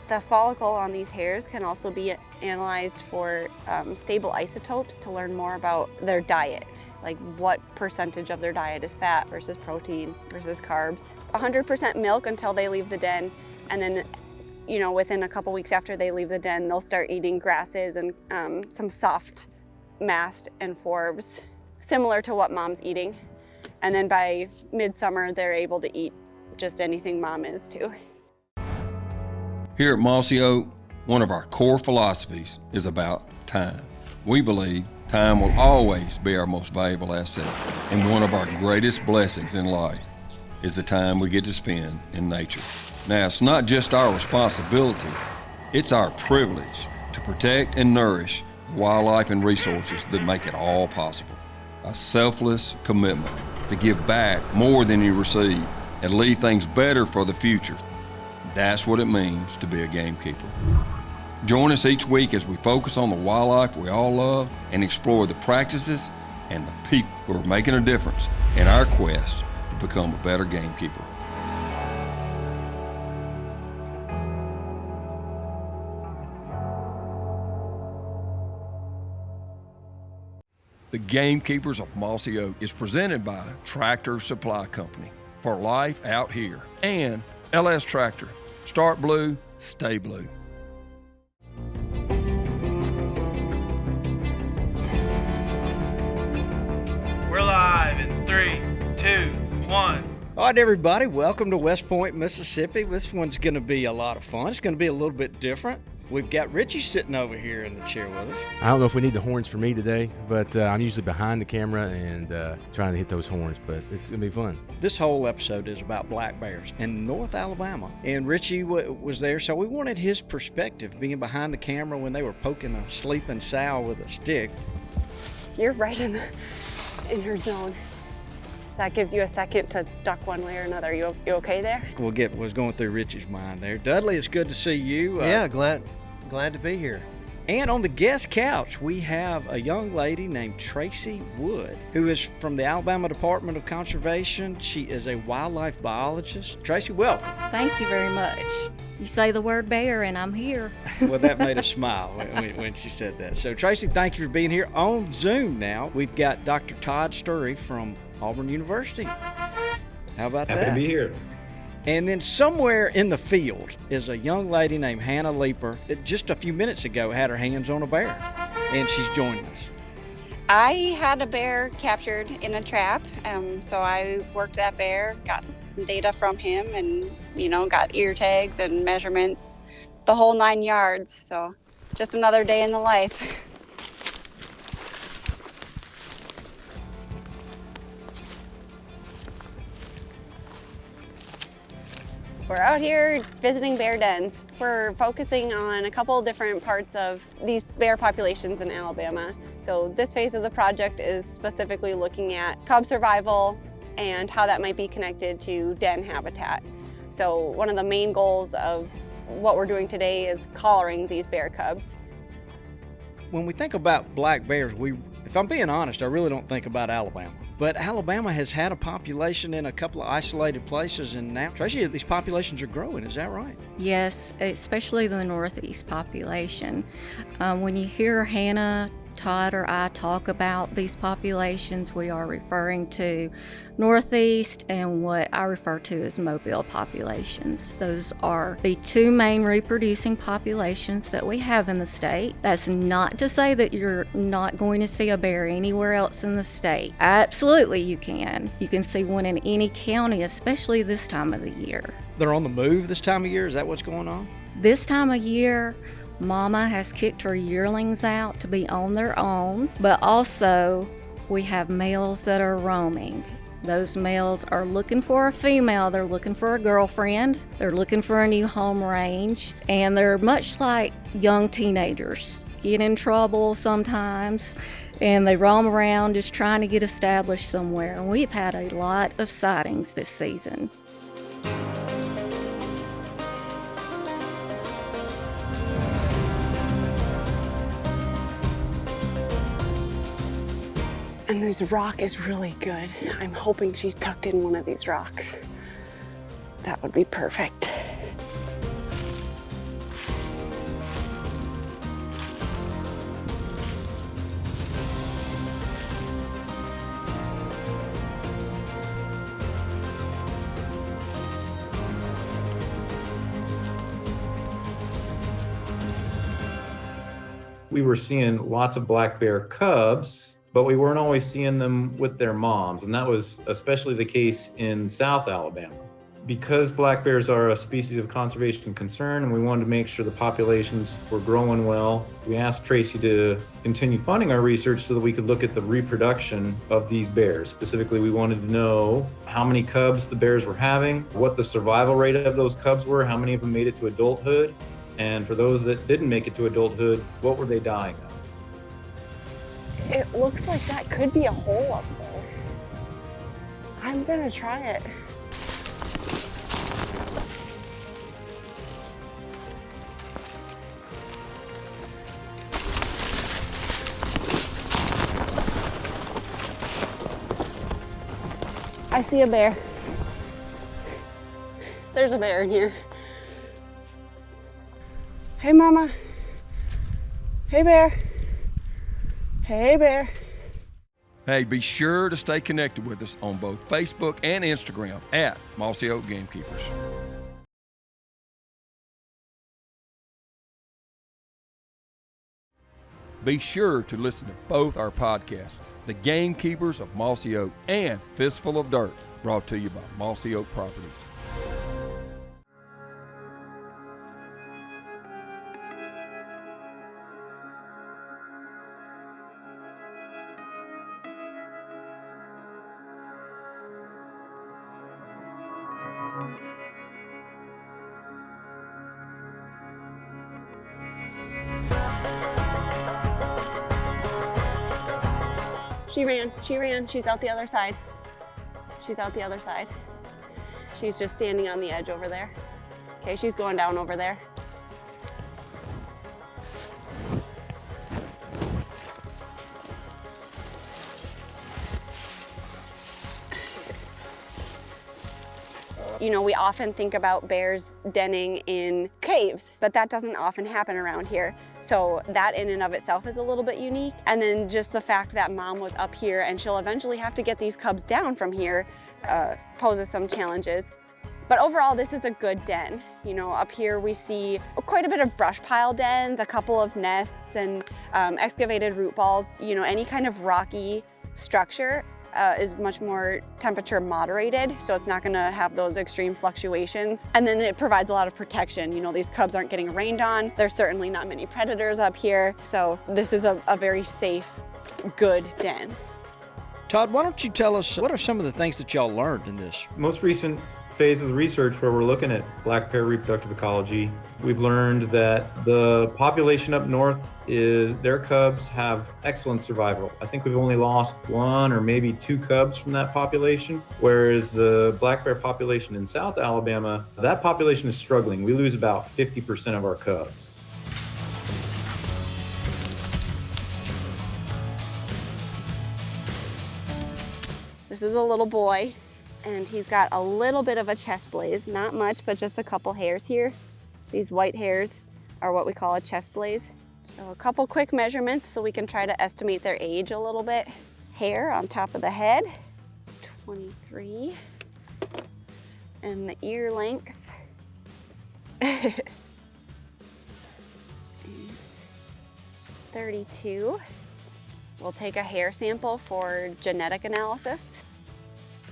The follicle on these hairs can also be analyzed for stable isotopes to learn more about their diet, like what percentage of their diet is fat versus protein versus carbs. 100% milk until they leave the den, and then within a couple weeks after they leave the den, they'll start eating grasses and some soft mast and forbs, similar to what mom's eating. And then by midsummer, they're able to eat just anything mom is too. Here at Mossy Oak, one of our core philosophies is about time. We believe time will always be our most valuable asset, and one of our greatest blessings in life is the time we get to spend in nature. Now, it's not just our responsibility, it's our privilege to protect and nourish the wildlife and resources that make it all possible. A selfless commitment to give back more than you receive and leave things better for the future. That's what it means to be a gamekeeper. Join us each week as we focus on the wildlife we all love and explore the practices and the people who are making a difference in our quest to become a better gamekeeper. The Gamekeepers of Mossy Oak is presented by Tractor Supply Company, for life out here, and LS Tractor. Start blue, stay blue. We're live in 3, 2, 1. All right, everybody, welcome to West Point, Mississippi. This one's going to be a lot of fun. It's going to be a little bit different. We've got Richie sitting over here in the chair with us. I don't know if we need the horns for me today, but I'm usually behind the camera and trying to hit those horns, but it's going to be fun. This whole episode is about black bears in North Alabama, and Richie was there, so we wanted his perspective, being behind the camera when they were poking a sleeping sow with a stick. You're right in her zone. That gives you a second to duck one way or another. You okay there? We'll get what's going through Richie's mind there. Dudley, it's good to see you. Yeah, glad to be here. And on the guest couch, we have a young lady named Tracy Wood, who is from the Alabama Department of Conservation. She is a wildlife biologist. Tracy, welcome. Thank you very much. You say the word bear and I'm here. Well, that made us smile when she said that. So, Tracy, thank you for being here. On Zoom now, we've got Dr. Todd Steury from Auburn University. How about that? Happy to be here. And then somewhere in the field is a young lady named Hannah Leeper that just a few minutes ago had her hands on a bear, and she's joining us. I had a bear captured in a trap, so I worked that bear, got some data from him, and got ear tags and measurements, the whole 9 yards. So just another day in the life. We're out here visiting bear dens. We're focusing on a couple different parts of these bear populations in Alabama. So this phase of the project is specifically looking at cub survival and how that might be connected to den habitat. So one of the main goals of what we're doing today is collaring these bear cubs. When we think about black bears, if I'm being honest, I really don't think about Alabama. But Alabama has had a population in a couple of isolated places, and now, Tracy, these populations are growing, is that right? Yes, especially the Northeast population. When you hear Hannah, Todd, or I talk about these populations, we are referring to Northeast and what I refer to as mobile populations. Those are the two main reproducing populations that we have in the state. That's not to say that you're not going to see a bear anywhere else in the state. Absolutely you can. You can see one in any county, especially this time of the year. They're on the move this time of year? Is that what's going on? This time of year, Mama has kicked her yearlings out to be on their own, but also we have males that are roaming. Those males are looking for a female, they're looking for a girlfriend, they're looking for a new home range, and they're much like young teenagers, get in trouble sometimes, and they roam around just trying to get established somewhere. And we've had a lot of sightings this season. And this rock is really good. I'm hoping she's tucked in one of these rocks. That would be perfect. we were seeing lots of black bear cubs, but we weren't always seeing them with their moms. And that was especially the case in South Alabama. Because black bears are a species of conservation concern and we wanted to make sure the populations were growing well, we asked Tracy to continue funding our research so that we could look at the reproduction of these bears. Specifically, we wanted to know how many cubs the bears were having, what the survival rate of those cubs were, how many of them made it to adulthood, and for those that didn't make it to adulthood, what were they dying of? It looks like that could be a hole up there. I'm gonna try it. I see a bear. There's a bear in here. Hey, Mama. Hey, bear. Hey, bear. Hey, be sure to stay connected with us on both Facebook and Instagram at Mossy Oak Gamekeepers. Be sure to listen to both our podcasts, The Gamekeepers of Mossy Oak and Fistful of Dirt, brought to you by Mossy Oak Properties. She ran, she's out the other side. She's out the other side. She's just standing on the edge over there. Okay, she's going down over there. You know, we often think about bears denning in caves, but that doesn't often happen around here. So that in and of itself is a little bit unique. And then just the fact that Mom was up here and she'll eventually have to get these cubs down from here poses some challenges. But overall, this is a good den. You know, up here we see quite a bit of brush pile dens, a couple of nests and excavated root balls. You know, any kind of rocky structure is much more temperature moderated, so it's not gonna have those extreme fluctuations. And then it provides a lot of protection. You know, these cubs aren't getting rained on. There's certainly not many predators up here, so this is a very safe, good den. Todd, why don't you tell us, what are some of the things that y'all learned in this? Most recent phase of the research where we're looking at black bear reproductive ecology, we've learned that the population up north their cubs have excellent survival. I think we've only lost 1 or maybe 2 cubs from that population, whereas the black bear population in South Alabama, that population is struggling. We lose about 50% of our cubs. This is a little boy, and he's got a little bit of a chest blaze, not much, but just a couple hairs here. These white hairs are what we call a chest blaze. So a couple quick measurements so we can try to estimate their age a little bit. Hair on top of the head, 23. And the ear length is 32. We'll take a hair sample for genetic analysis.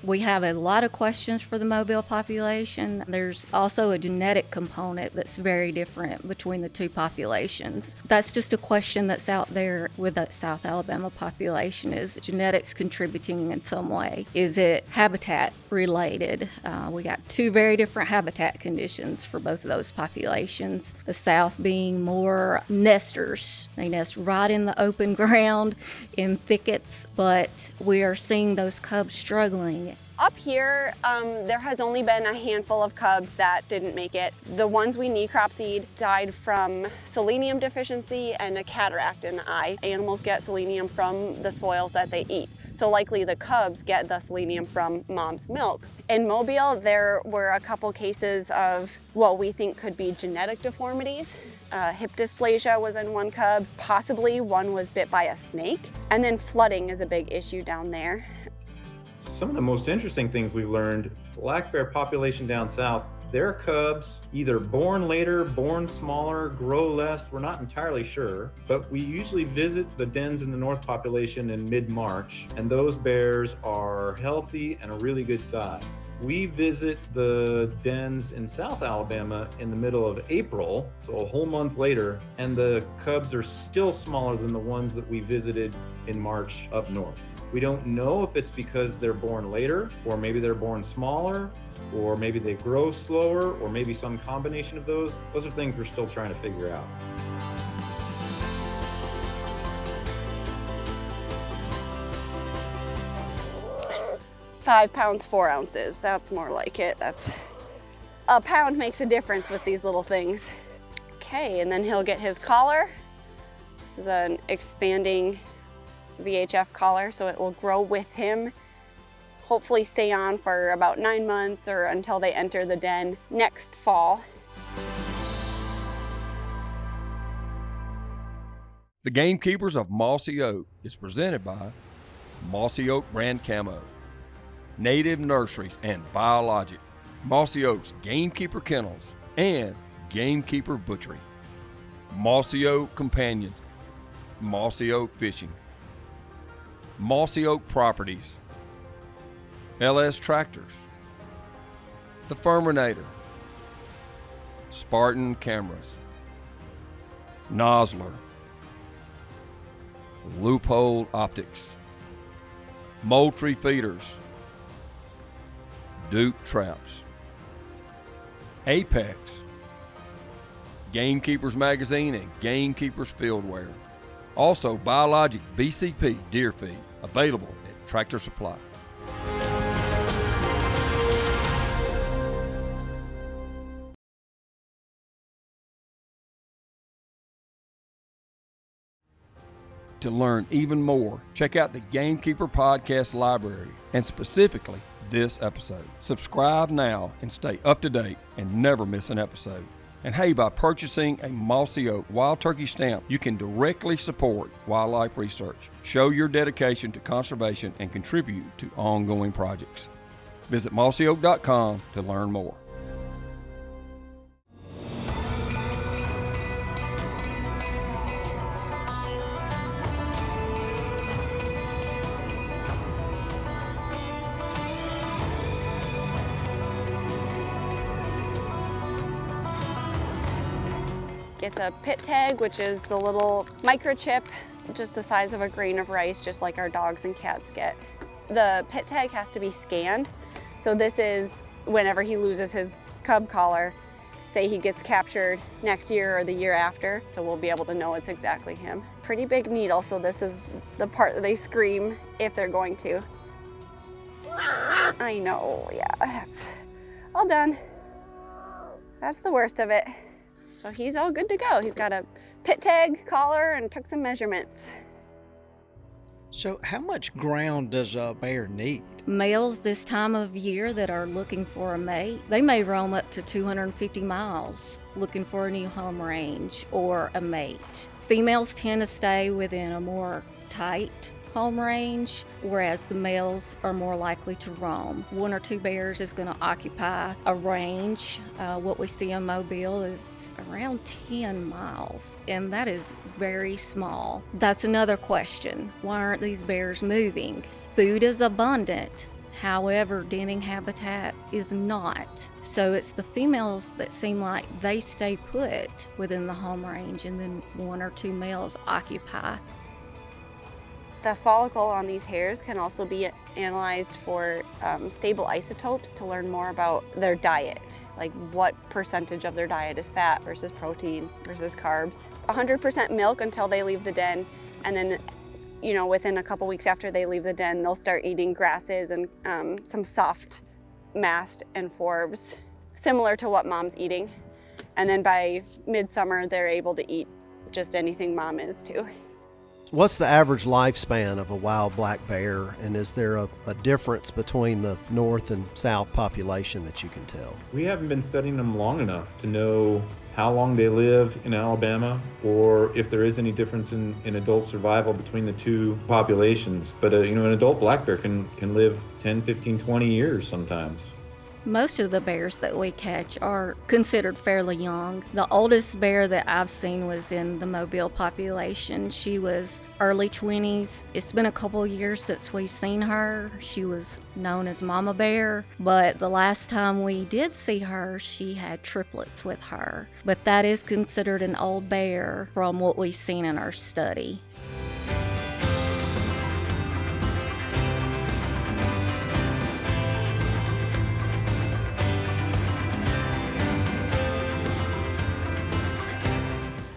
We have a lot of questions for the Mobile population. There's also a genetic component that's very different between the two populations. That's just a question that's out there with that South Alabama population. Is genetics contributing in some way? Is it habitat related? We got 2 very different habitat conditions for both of those populations. The South being more nesters. They nest right in the open ground in thickets, but we are seeing those cubs struggling. Up here, there has only been a handful of cubs that didn't make it. The ones we necropsied died from selenium deficiency and a cataract in the eye. Animals get selenium from the soils that they eat. So likely the cubs get the selenium from mom's milk. In Mobile, there were a couple cases of what we think could be genetic deformities. Hip dysplasia was in one cub. Possibly one was bit by a snake. And then flooding is a big issue down there. Some of the most interesting things we've learned, black bear population down south Their cubs, either born later, born smaller, grow less, we're not entirely sure, but we usually visit the dens in the north population in mid-March, and those bears are healthy and a really good size. We visit the dens in South Alabama in the middle of April, so a whole month later, and the cubs are still smaller than the ones that we visited in March up north. We don't know if it's because they're born later, or maybe they're born smaller, or maybe they grow slower, or maybe some combination of those. Those are things we're still trying to figure out. £5 pounds, 4 ounces. That's more like it. That's a pound makes a difference with these little things. Okay, and then he'll get his collar. This is an expanding VHF collar, so it will grow with him. Hopefully stay on for about 9 months or until they enter the den next fall. The Gamekeepers of Mossy Oak is presented by Mossy Oak Brand Camo, Native Nurseries and Biologic, Mossy Oak's Gamekeeper Kennels, and Gamekeeper Butchery, Mossy Oak Companions, Mossy Oak Fishing, Mossy Oak Properties, LS Tractors, The Furminator, Spartan Cameras, Nosler, Loophole Optics, Moultrie Feeders, Duke Traps, Apex, Gamekeepers Magazine and Gamekeepers Fieldwear. Also Biologic BCP Deer Feed, available at Tractor Supply. To learn even more, check out the Gamekeeper Podcast Library, and specifically this episode. Subscribe now and stay up to date and never miss an episode. And hey, by purchasing a Mossy Oak Wild Turkey stamp, you can directly support wildlife research, show your dedication to conservation, and contribute to ongoing projects. Visit mossyoak.com to learn more. Gets a pit tag, which is the little microchip, just the size of a grain of rice, just like our dogs and cats get. The pit tag has to be scanned. So this is whenever he loses his cub collar, say he gets captured next year or the year after, so we'll be able to know it's exactly him. Pretty big needle, so this is the part that they scream if they're going to. I know, yeah, that's all done. That's the worst of it. So he's all good to go. He's got a pit tag, collar, and took some measurements. So how much ground does a bear need? Males this time of year that are looking for a mate, they may roam up to 250 miles looking for a new home range or a mate. Females tend to stay within a more tight home range, whereas the males are more likely to roam. 1 or 2 bears is going to occupy a range. What we see in Mobile is around 10 miles, and that is very small. That's another question. Why aren't these bears moving? Food is abundant. However, denning habitat is not. So it's the females that seem like they stay put within the home range, and then 1 or 2 males occupy. The follicle on these hairs can also be analyzed for stable isotopes to learn more about their diet, like what percentage of their diet is fat versus protein versus carbs. 100% milk until they leave the den, and then within a couple weeks after they leave the den, they'll start eating grasses and some soft mast and forbs, similar to what mom's eating. And then by midsummer, they're able to eat just anything mom is too. What's the average lifespan of a wild black bear, and is there a difference between the north and south population that you can tell? We haven't been studying them long enough to know how long they live in Alabama, or if there is any difference in adult survival between the two populations. But an adult black bear can live 10, 15, 20 years sometimes. Most of the bears that we catch are considered fairly young. The oldest bear that I've seen was in the Mobile population. She was early 20s. It's been a couple years since we've seen her. She was known as Mama Bear, but the last time we did see her, she had triplets with her. But that is considered an old bear from what we've seen in our study.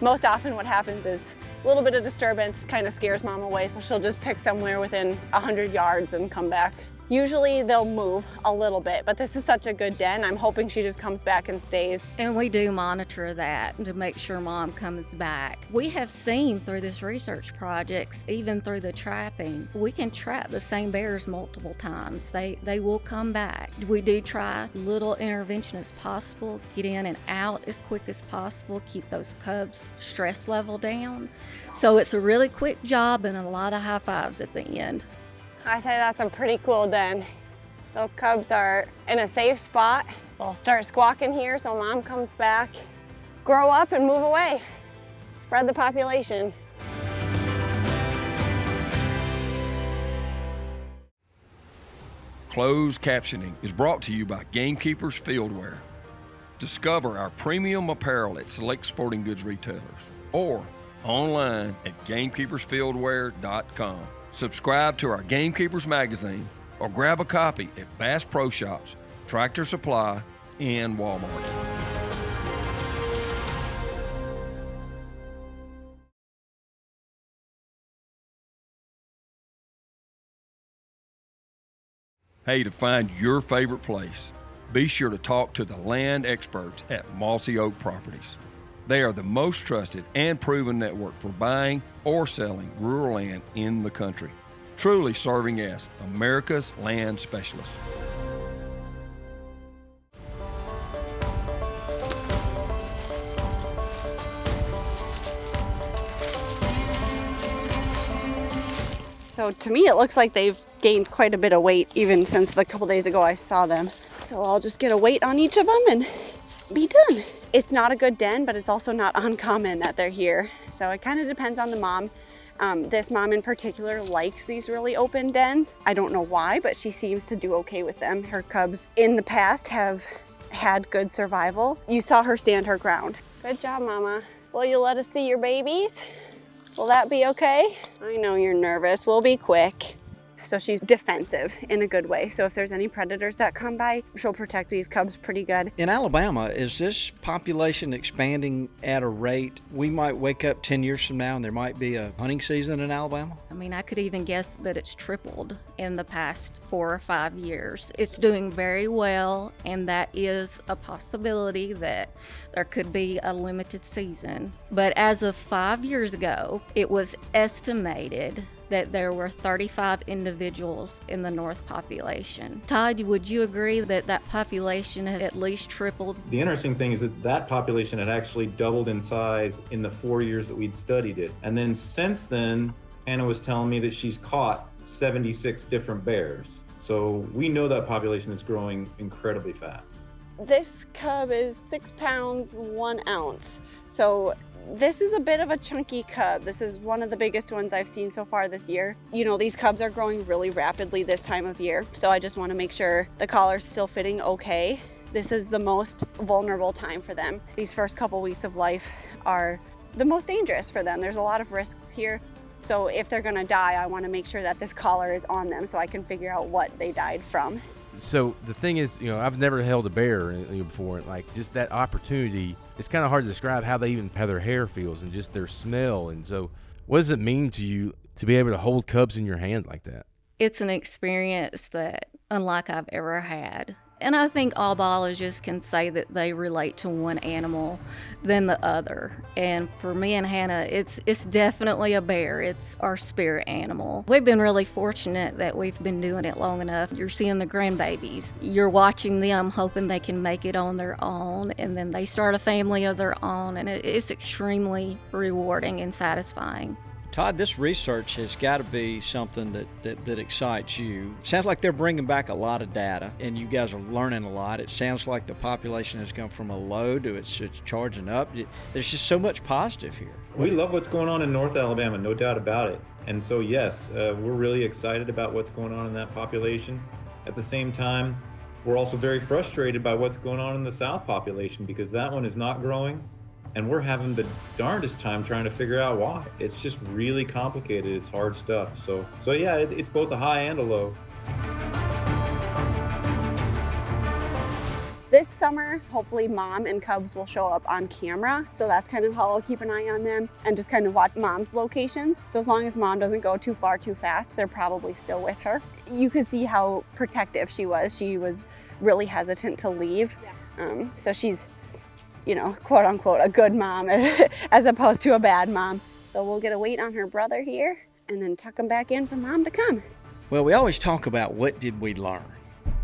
Most often what happens is a little bit of disturbance kind of scares mom away, so she'll just pick somewhere within 100 yards and come back. Usually they'll move a little bit, but this is such a good den. I'm hoping she just comes back and stays. And we do monitor that to make sure mom comes back. We have seen through this research projects, even through the trapping, we can trap the same bears multiple times. They will come back. We do try little intervention as possible, get in and out as quick as possible, keep those cubs' stress level down. So it's a really quick job and a lot of high fives at the end. I say that's a pretty cool den. Those cubs are in a safe spot. They'll start squawking here so mom comes back, grow up and move away. Spread the population. Closed captioning is brought to you by Gamekeeper's Fieldwear. Discover our premium apparel at select sporting goods retailers or online at gamekeepersfieldwear.com. Subscribe to our Gamekeepers magazine or grab a copy at Bass Pro Shops, Tractor Supply, and Walmart. Hey, to find your favorite place, be sure to talk to the land experts at Mossy Oak Properties. They are the most trusted and proven network for buying or selling rural land in the country, truly serving as America's land specialist. So to me, it looks like they've gained quite a bit of weight even since the couple days ago I saw them. So I'll just get a weight on each of them and be done. It's not a good den, but it's also not uncommon that they're here. So it kind of depends on the mom. This mom in particular likes these really open dens. I don't know why, but she seems to do okay with them. Her cubs in the past have had good survival. You saw her stand her ground. Good job, Mama. Will you let us see your babies? Will that be okay? I know you're nervous. We'll be quick. So she's defensive in a good way. So if there's any predators that come by, she'll protect these cubs pretty good. In Alabama, is this population expanding at a rate we might wake up 10 years from now and there might be a hunting season in Alabama? I mean, I could even guess that it's tripled in the past 4 or 5 years. It's doing very well, and that is a possibility that there could be a limited season. But as of 5 years ago, it was estimated that there were 35 individuals in the North population. Todd, would you agree that that population had at least tripled? The interesting thing is that that population had actually doubled in size in the 4 years that we'd studied it. And then since then, Hannah was telling me that she's caught 76 different bears. So we know that population is growing incredibly fast. This cub is 6 pounds, 1 ounce. So this is a bit of a chunky cub. This is one of the biggest ones I've seen so far this year. You know, these cubs are growing really rapidly this time of year. So I just want to make sure the collar's still fitting okay. This is the most vulnerable time for them. These first couple weeks of life are the most dangerous for them. There's a lot of risks here. So if they're gonna die, I want to make sure that this collar is on them so I can figure out what they died from. So the thing is, you know, I've never held a bear before. Like, just that opportunity, it's kind of hard to describe how their hair feels and just their smell. And so what does it mean to you to be able to hold cubs in your hand like that? It's an experience that unlike I've ever had. And I think all biologists can say that they relate to one animal than the other. And for me and Hannah, it's definitely a bear. It's our spirit animal. We've been really fortunate that we've been doing it long enough. You're seeing the grandbabies. You're watching them, hoping they can make it on their own, and then they start a family of their own, and it's extremely rewarding and satisfying. Todd, this research has got to be something that excites you. Sounds like they're bringing back a lot of data, and you guys are learning a lot. It sounds like the population has gone from a low to it's charging up. There's just so much positive here. We love what's going on in North Alabama, no doubt about it. And so, yes, we're really excited about what's going on in that population. At the same time, we're also very frustrated by what's going on in the South population because that one is not growing. And we're having the darndest time trying to figure out why. It's just really complicated. It's hard stuff. So yeah, it's both a high and a low. This summer, hopefully mom and cubs will show up on camera. So that's kind of how I'll keep an eye on them and just kind of watch mom's locations. So as long as mom doesn't go too far too fast, they're probably still with her. You could see how protective she was. She was really hesitant to leave. So she's, you know, quote unquote, a good mom as opposed to a bad mom. So we'll get a wait on her brother here and then tuck him back in for mom to come. Well, we always talk about what did we learn.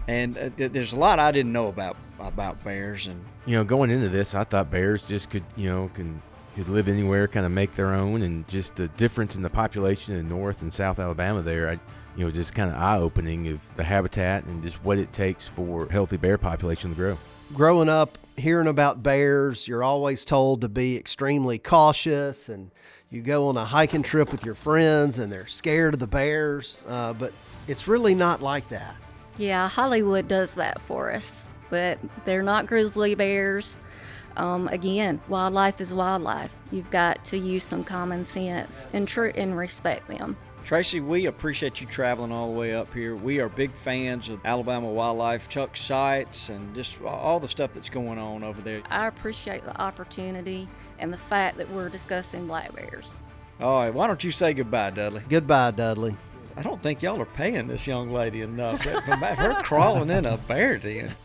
And there's a lot I didn't know about bears. And going into this, I thought bears just could live anywhere, kind of make their own, and just the difference in the population in North and South Alabama there, just kind of eye-opening of the habitat and just what it takes for a healthy bear population to grow. Growing up, hearing about bears, you're always told to be extremely cautious, and you go on a hiking trip with your friends and they're scared of the bears, but it's really not like that. Yeah, Hollywood does that for us, but they're not grizzly bears. Again, wildlife is wildlife. You've got to use some common sense and respect them. Tracy, we appreciate you traveling all the way up here. We are big fans of Alabama Wildlife, Chuck sites, and just all the stuff that's going on over there. I appreciate the opportunity and the fact that we're discussing black bears. All right, why don't you say goodbye, Dudley? Goodbye, Dudley. I don't think y'all are paying this young lady enough. Her crawling in a bear den.